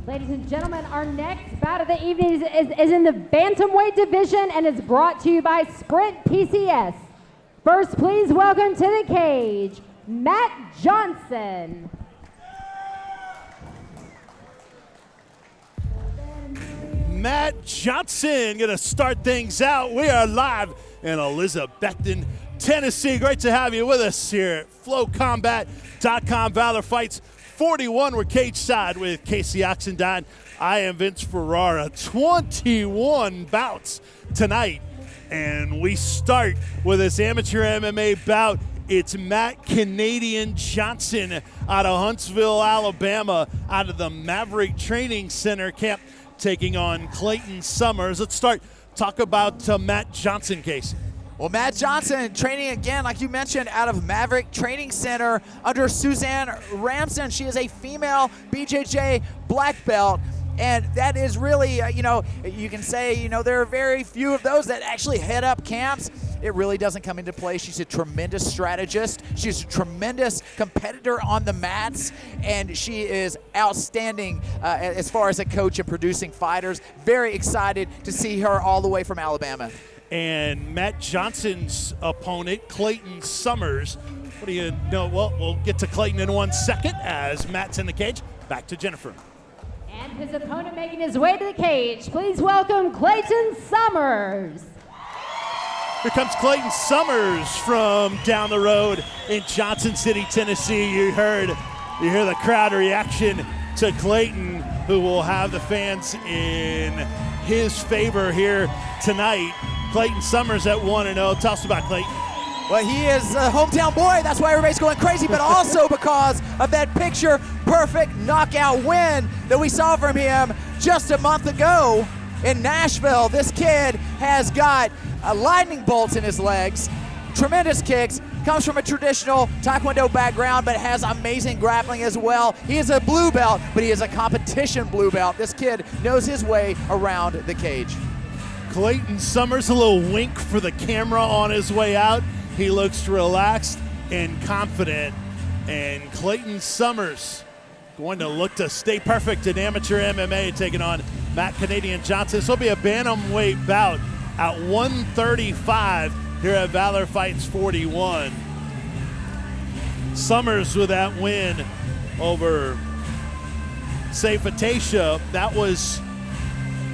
Ladies and gentlemen, our next bout of the evening is in the bantamweight division and is brought to you by Sprint PCS. First, please welcome to the cage, Matt Johnson. Matt Johnson going to start things out. We are live in Elizabethton, Tennessee. Great to have you with us here at FlowCombat.com. Valor Fights 41. We're cage side with Casey Oxendine. I am Vince Ferrara. 21 bouts tonight. And we start with this amateur MMA bout. It's Matt Canadian Johnson out of Huntsville, Alabama, out of the Maverick Training Center camp, taking on Clayton Sommers. Let's talk about Matt Johnson, Casey. Well, Matt Johnson training again, like you mentioned, out of Maverick Training Center under Suzanne Ramson. She is a female BJJ black belt. And that is really, you can say, there are very few of those that actually head up camps. It really doesn't come into play. She's a tremendous strategist. She's a tremendous competitor on the mats, and she is outstanding as far as a coach and producing fighters. Very excited to see her all the way from Alabama. And Matt Johnson's opponent, Clayton Sommers. What do you know? Well, we'll get to Clayton in 1 second as Matt's in the cage. Back to Jennifer. And his opponent making his way to the cage. Please welcome Clayton Sommers. Here comes Clayton Sommers from down the road in Johnson City, Tennessee. You hear the crowd reaction to Clayton, who will have the fans in his favor here tonight. Clayton Sommers at 1-0. Tell us about Clayton. Well, he is a hometown boy. That's why everybody's going crazy, but also because of that picture-perfect knockout win that we saw from him just a month ago in Nashville. This kid has got lightning bolts in his legs, tremendous kicks, comes from a traditional Taekwondo background, but has amazing grappling as well. He is a blue belt, but he is a competition blue belt. This kid knows his way around the cage. Clayton Sommers, a little wink for the camera on his way out. He looks relaxed and confident. And Clayton Sommers going to look to stay perfect in amateur MMA, taking on Matt Canadian Johnson. This will be a bantamweight bout at 135 here at Valor Fights 41. Sommers with that win over Seifatasha. That was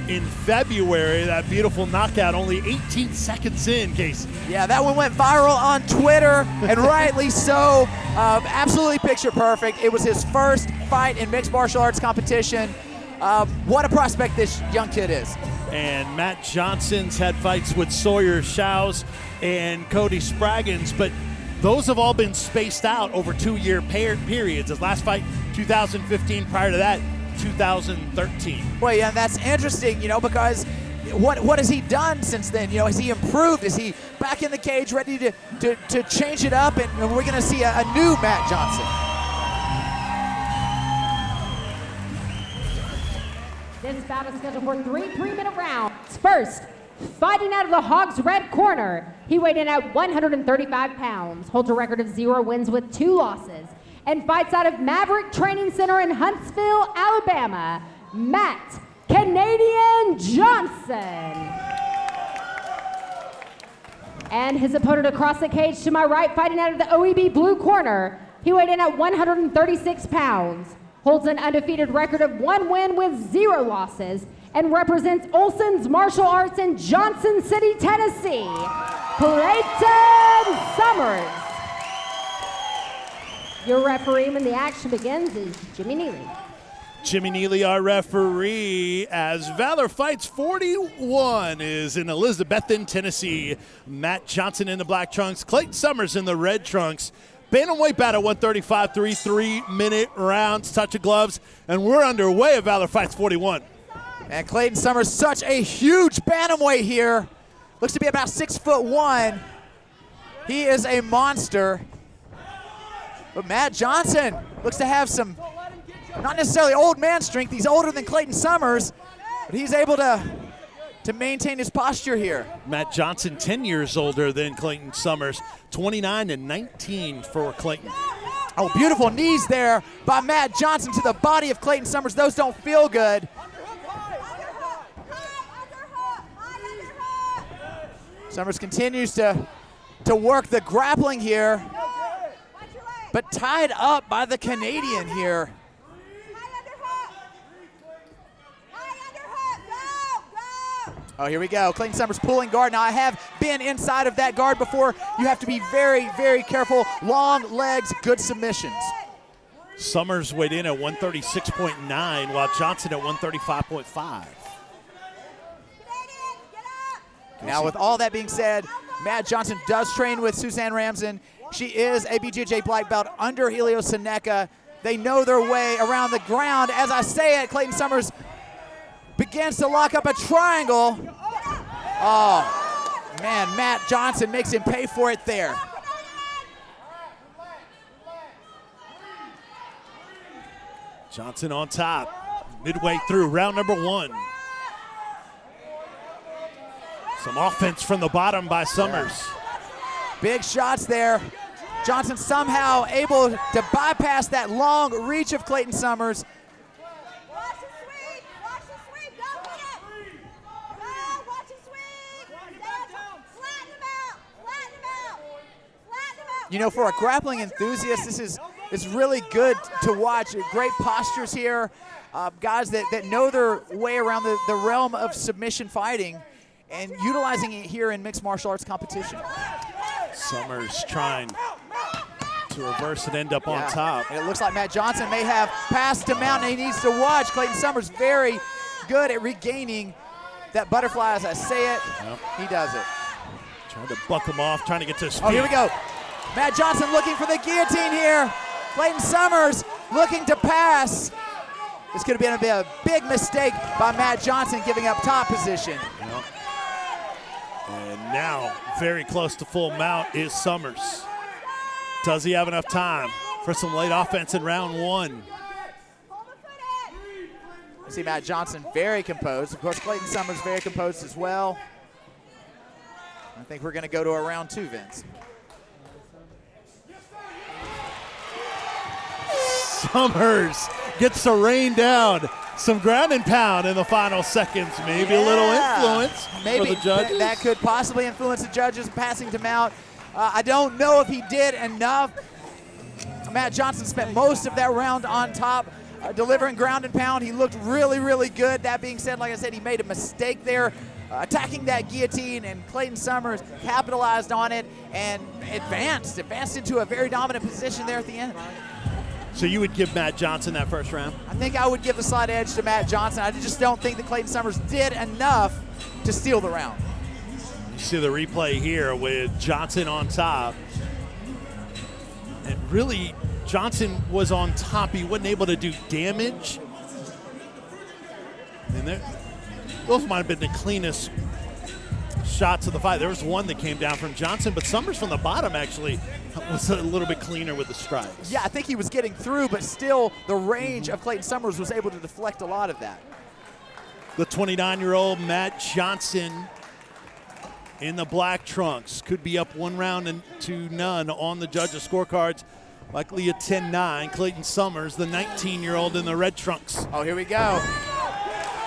in February, that beautiful knockout, only 18 seconds in, Casey. Yeah, that one went viral on Twitter, and rightly so. Absolutely picture perfect. It was his first fight in mixed martial arts competition. What a prospect this young kid is. And Matt Johnson's had fights with Sawyer Shows and Cody Spraggins, but those have all been spaced out over 2-year periods. His last fight, 2015, prior to that, 2013. Well, yeah, that's interesting, because what has he done since then? Has he improved? Is he back in the cage, ready to change it up? And we're going to see a new Matt Johnson. This bout is scheduled for 3 3-minute rounds. First, fighting out of the Hog's red corner, he weighed in at 135 pounds, holds a record of 0 wins with 2 losses, and fights out of Maverick Training Center in Huntsville, Alabama, Matt Canadian Johnson. And his opponent across the cage to my right, fighting out of the OEB blue corner, he weighed in at 136 pounds, holds an undefeated record of 1 win with 0 losses, and represents Olson's Martial Arts in Johnson City, Tennessee, Clayton Sommers. Your referee when the action begins is Jimmy Neely. Jimmy Neely, our referee, as Valor Fights 41 is in Elizabethton, Tennessee. Matt Johnson in the black trunks, Clayton Sommers in the red trunks. Bantamweight bout at 135, 3-minute rounds, touch of gloves, and we're underway at Valor Fights 41. And Clayton Sommers, such a huge bantamweight here. Looks to be about 6'1". He is a monster. But Matt Johnson looks to have some, not necessarily old man strength. He's older than Clayton Sommers, but he's able to maintain his posture here. Matt Johnson, 10 years older than Clayton Sommers, 29-19 for Clayton. Oh, beautiful knees there by Matt Johnson to the body of Clayton Sommers. Those don't feel good. Sommers continues to work the grappling here, but tied up by the Canadian here. Oh, here we go. Clayton Sommers pulling guard. Now, I have been inside of that guard before. You have to be very, very careful. Long legs, good submissions. Sommers weighed in at 136.9, while Johnson at 135.5. Now, with all that being said, Matt Johnson does train with Suzanne Ramsden. She is a BJJ black belt under Helio Seneca. They know their way around the ground. As I say it, Clayton Sommers begins to lock up a triangle. Oh, man, Matt Johnson makes him pay for it there. Johnson on top, midway through round number 1. Some offense from the bottom by Sommers. Big shots there. Johnson somehow able to bypass that long reach of Clayton Sommers. You know, for a grappling enthusiast, this is really good to watch. Great postures here. Guys that know their way around the realm of submission fighting and utilizing it here in mixed martial arts competition. Sommers trying to reverse and end up on top. And it looks like Matt Johnson may have passed him out, and he needs to watch. Clayton Sommers very good at regaining that butterfly as I say it. Yep. He does it. Trying to buck him off, trying to get to his feet. Oh, here we go. Matt Johnson looking for the guillotine here. Clayton Sommers looking to pass. This could have been a big mistake by Matt Johnson giving up top position. Yep. And now, very close to full mount is Sommers. Does he have enough time for some late offense in round 1? You see Matt Johnson very composed. Of course, Clayton Sommers very composed as well. I think we're going to go to a round 2, Vince. Sommers gets to rain down some ground and pound in the final seconds. Maybe a little influence for the judges. That could possibly influence the judges passing him out. I don't know if he did enough. Matt Johnson spent most of that round on top, delivering ground and pound. He looked really, really good. That being said, like I said, he made a mistake there, attacking that guillotine, and Clayton Sommers capitalized on it and advanced into a very dominant position there at the end. So you would give Matt Johnson that first round? I think I would give the slight edge to Matt Johnson. I just don't think that Clayton Sommers did enough to steal the round. You see the replay here with Johnson on top. And really, Johnson was on top. He wasn't able to do damage. And those might have been the cleanest shots of the fight. There was one that came down from Johnson, but Sommers from the bottom actually was a little bit cleaner with the strikes. Yeah, I think he was getting through, but still the range of Clayton Sommers was able to deflect a lot of that. The 29-year-old Matt Johnson in the black trunks could be up 1 round to none on the judges' scorecards. Likely a 10-9. Clayton Sommers, the 19-year-old in the red trunks. Oh, here we go.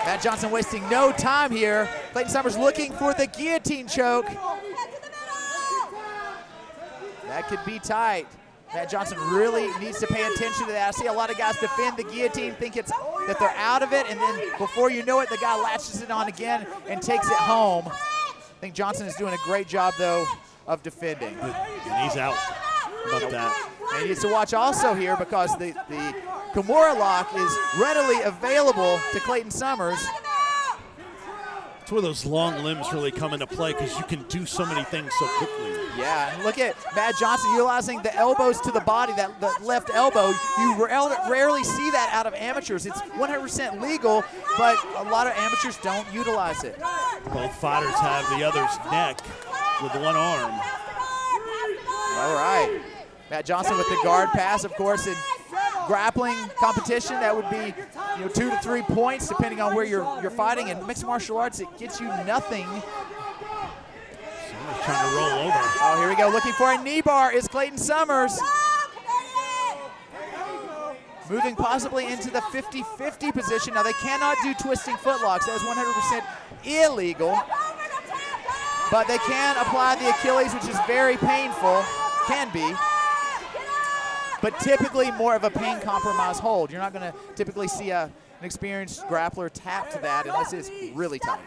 Matt Johnson wasting no time here. Clayton Sommers looking for the guillotine choke. That could be tight. Matt Johnson really needs to pay attention to that. I see a lot of guys defend the guillotine, think that they're out of it, and then before you know it, the guy latches it on again and takes it home. I think Johnson is doing a great job, though, of defending. And he's out. How about that? And he needs to watch also here because the Kimura lock is readily available to Clayton Sommers. It's where those long limbs really come into play because you can do so many things so quickly. Yeah, and look at Matt Johnson utilizing the elbows to the body, that left elbow. You rarely see that out of amateurs. It's 100% legal, but a lot of amateurs don't utilize it. Both fighters have the other's neck with one arm. All right. Matt Johnson with the guard pass, of course, in grappling competition, that would be 2 to 3 points depending on where you're fighting. In mixed martial arts, it gets you nothing. Sommers trying to roll over. Oh, here we go. Looking for a knee bar is Clayton Sommers. moving possibly into the 50-50 position. Now, they cannot do twisting footlocks. That is 100% illegal. But they can apply the Achilles, which is very painful, can be. But typically more of a pain compromise hold. You're not going to typically see an experienced grappler tap to that unless it's really tight.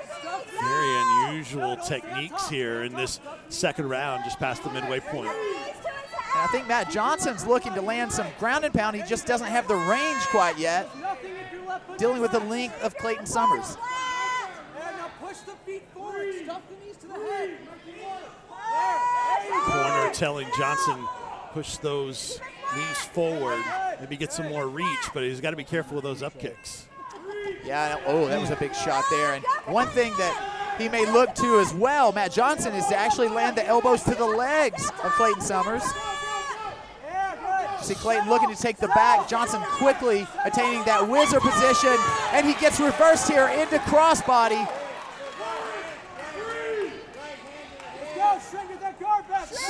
Very unusual techniques here in this second round, just past the midway point. And I think Matt Johnson's looking to land some ground and pound. He just doesn't have the range quite yet, dealing with the length of Clayton Sommers. Corner telling Johnson, push those knees forward, maybe get some more reach, but he's got to be careful with those up kicks. Yeah, oh, that was a big shot there. And one thing that he may look to as well, Matt Johnson, is to actually land the elbows to the legs of Clayton Sommers. See Clayton looking to take the back. Johnson quickly attaining that whizzer position, and he gets reversed here into crossbody.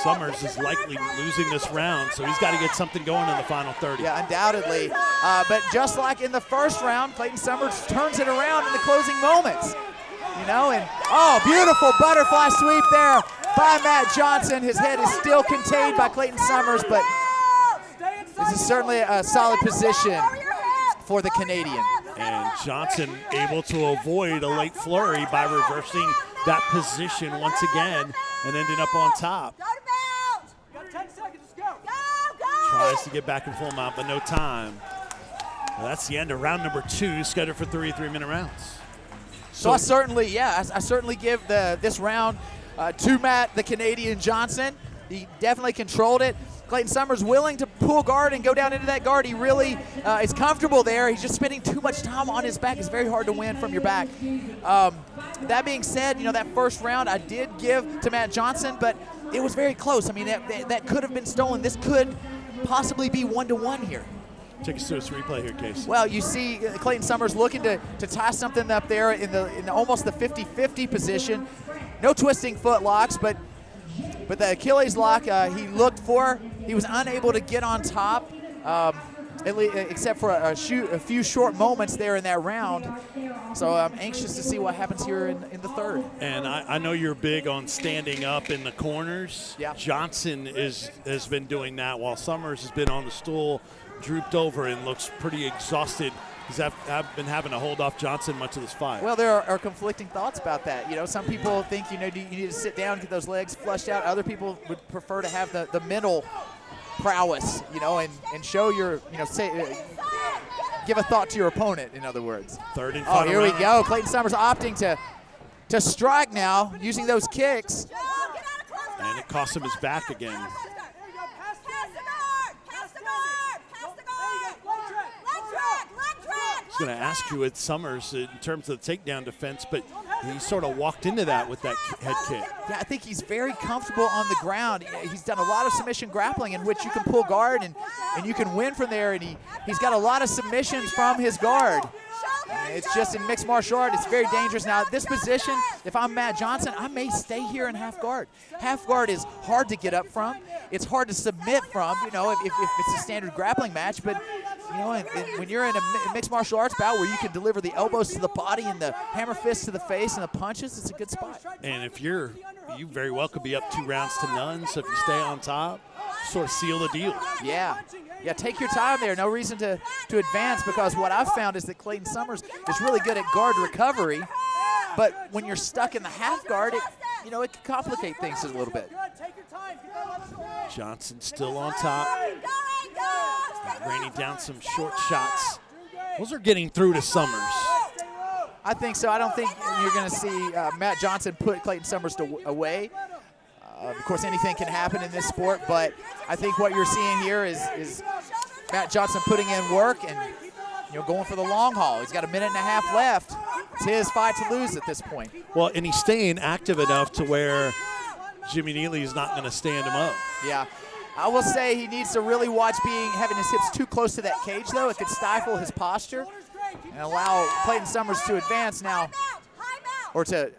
Sommers is likely losing this round, so he's got to get something going in the final 30. Yeah, undoubtedly. But just like in the first round, Clayton Sommers turns it around in the closing moments. You know, and oh, beautiful butterfly sweep there by Matt Johnson. His head is still contained by Clayton Sommers, but this is certainly a solid position for the Canadian. And Johnson able to avoid a late flurry by reversing that position once again and ending up on top. Tries to get back in full mount, but no time. Well, that's the end of round number 2, scheduled for 3 3-minute rounds. So I certainly give this round to Matt, the Canadian Johnson. He definitely controlled it. Clayton Sommers willing to pull guard and go down into that guard. He really is comfortable there. He's just spending too much time on his back. It's very hard to win from your back. That being said, you know, that first round I did give to Matt Johnson, but it was very close. I mean, that could have been stolen. This could possibly be 1-1 here. Take us to this replay here, Case. Well, you see Clayton Sommers looking to tie something up there in almost the 50-50 position. No twisting foot locks, but the Achilles lock he looked for, he was unable to get on top, except for a few short moments there in that round. So I'm anxious to see what happens here in the third. And I know you're big on standing up in the corners. Yeah. Johnson has been doing that while Sommers has been on the stool, drooped over and looks pretty exhausted. I've been having to hold off Johnson much of this fight. Well, there are conflicting thoughts about that. You know, some people think, you know, you need to sit down and get those legs flushed out. Other people would prefer to have the mental prowess, you know, and show your, you know, give a thought to your opponent, in other words. Third and final here we round. go. Clayton Sommers opting to strike now, using those kicks. And it cost him his back again. I was going to ask you with Sommers in terms of the takedown defense, but he sort of walked into that with that head kick. Yeah, I think he's very comfortable on the ground. He's done a lot of submission grappling in which you can pull guard and you can win from there, and he's got a lot of submissions from his guard. It's just in mixed martial art, it's very dangerous. Now, this position, if I'm Matt Johnson, I may stay here in half guard. Half guard is hard to get up from. It's hard to submit from, you know, if it's a standard grappling match. But, you know, when you're in a mixed martial arts bout where you can deliver the elbows to the body and the hammer fists to the face and the punches, it's a good spot. And if you very well could be up 2 rounds to none, so if you stay on top, sort of seal the deal. Yeah, take your time there. No reason to advance, because what I've found is that Clayton Sommers is really good at guard recovery, but when you're stuck in the half guard, it can complicate things a little bit. Johnson still on top. Raining down some short shots. Those are getting through to Sommers. I think so. I don't think you're going to see Matt Johnson put Clayton Sommers away. Of course, anything can happen in this sport, but I think what you're seeing here is Matt Johnson putting in work and going for the long haul. He's got 1.5 minutes left. It's his fight to lose at this point. Well, and he's staying active enough to where Jimmy Neely is not going to stand him up. Yeah. I will say he needs to really watch having his hips too close to that cage, though. It could stifle his posture and allow Clayton Sommers to advance now, or to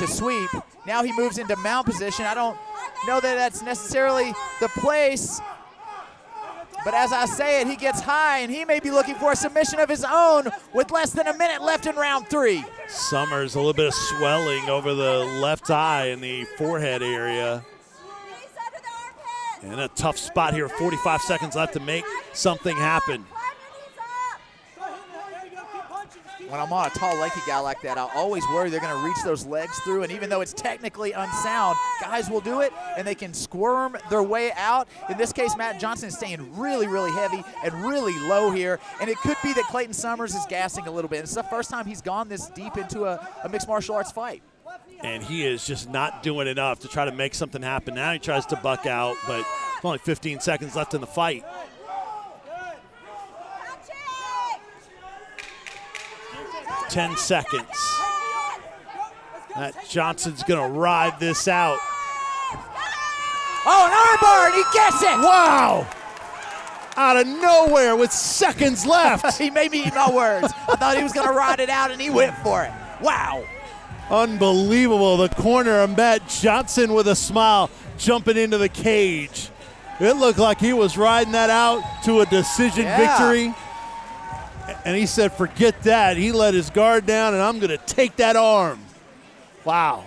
sweep. Now he moves into mount position. I don't know that that's necessarily the place. But as I say it, he gets high, and he may be looking for a submission of his own with less than a minute left in round 3. Sommers, a little bit of swelling over the left eye in the forehead area. And a tough spot here, 45 seconds left to make something happen. When I'm on a tall, lanky guy like that, I'll always worry they're going to reach those legs through, and even though it's technically unsound, guys will do it, and they can squirm their way out. In this case, Matt Johnson is staying really, really heavy and really low here, and it could be that Clayton Sommers is gassing a little bit. It's the first time he's gone this deep into a mixed martial arts fight. And he is just not doing enough to try to make something happen. Now he tries to buck out, but there's only 15 seconds left in the fight. 10 seconds. Matt Johnson's gonna ride this out. Oh, an armbar, and he gets it! Wow! Out of nowhere with seconds left. He made me eat my words. I thought he was gonna ride it out, and he went for it. Wow! Unbelievable. The corner of Matt Johnson with a smile jumping into the cage. It looked like he was riding that out to a decision victory. And he said, forget that. He let his guard down, and I'm going to take that arm. Wow.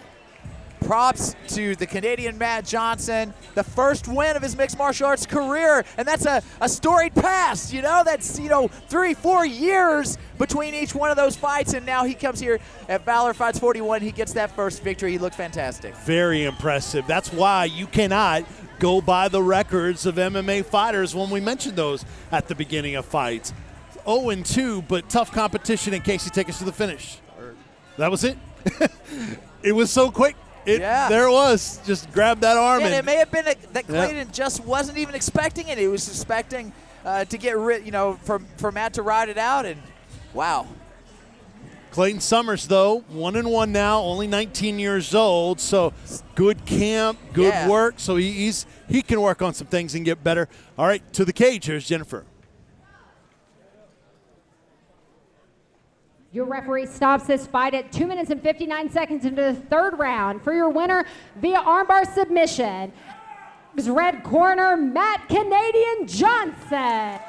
Props to the Canadian Matt Johnson, the first win of his mixed martial arts career, and that's a storied past, That's, 3-4 years between each one of those fights, and now he comes here at Valor Fights 41. He gets that first victory. He looked fantastic. Very impressive. That's why you cannot go by the records of MMA fighters when we mentioned those at the beginning of fights. 0-2, but tough competition. In case you take us to the finish. That was it. It was so quick. There it was. Just grab that arm. And it may have been that Clayton just wasn't even expecting it. He was expecting to get rid, for Matt to ride it out. And wow. Clayton Sommers, though, 1-1 now, only 19 years old. So good camp, good work. So he can work on some things and get better. All right, to the cage. Here's Jennifer. Your referee stops this fight at 2 minutes and 59 seconds into the third round. For your winner via armbar submission, red corner, Matt Canadian Johnson.